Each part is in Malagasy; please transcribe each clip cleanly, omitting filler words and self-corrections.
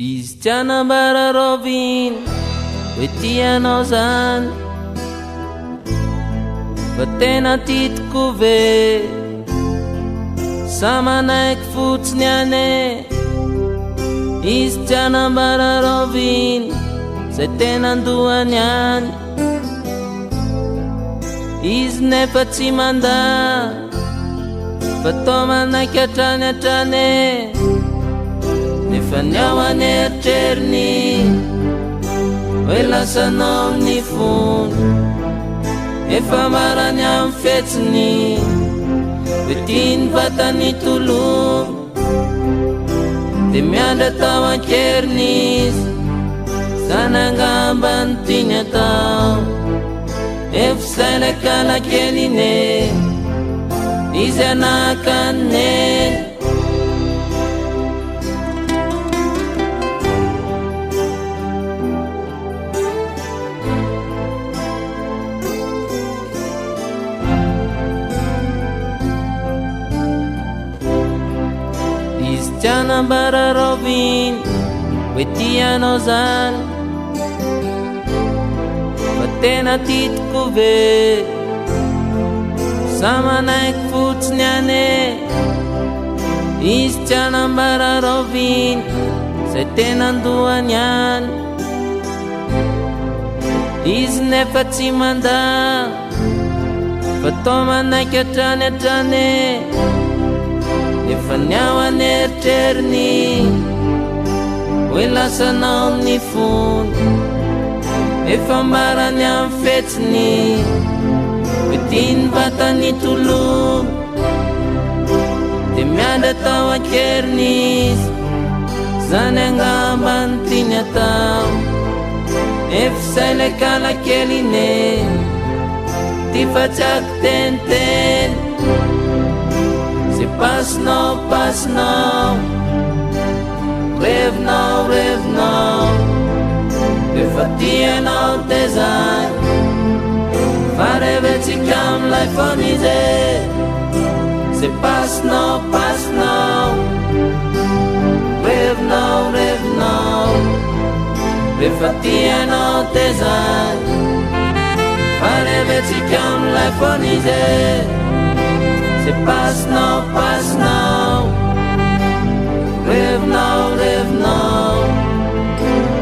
Izy tsy anambara roviny hoe tianao zany, fa tena titiko ve sa manaiky fotsiny ane. Izy tsy anambara roviny zay tena andohany any, izy nefa tsy manda fa to manaiky hatrany hatrany. Nefa ny ao aneritreriny hoe lasanao ny fony, efa marany amin'ny fetsiny hoe tiany vatany tolomo. De miandra tao ankeriny izy, zany angamba ny tiany atao. Efa zay lay kalakelyne izy anakaneny. Izy tsy anambara roviny hoe tianao zany, fa tena titiko ve sa manaiky fotsiny ane. Izy tsy anambara roviny zay tena andohany any, izy nefa tsy manda fa to manaiky hatrany hatrany. Nefa ny ao aneritreriny hoe lasanao ny fony, efa marany amin'ny fetsiny hoe tiany vatany tolomo. De miandra tao ankeriny izy, zany angamba ny tiany atao. Efa zay lay kalakelyne ty fa tsy ako teniteny. Se passinao, passinao, revinao, revinao, efa tianao de zany, fa revetsika amilay foana izy. Se passinao, passinao, revinao, revinao, efa tianao de zany, fa revetsika amilay foana izy. Se passinao, passinao, revinao, revinao,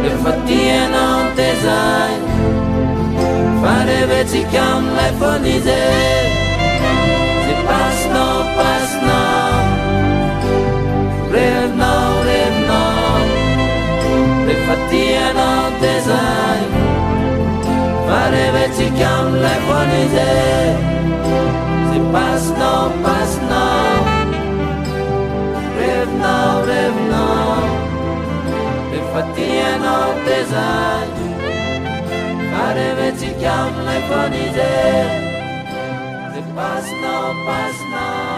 efa tianao de zany, fa revetsika amilay foana izy. Se passinao, passinao, revinao, revinao, efa tianao de zany, fa revetsika amilay foana izy. Passinao, passinao, revinao, revinao, efa tianao de zany, fa revetsika amilay foana izy. Passinao, passinao.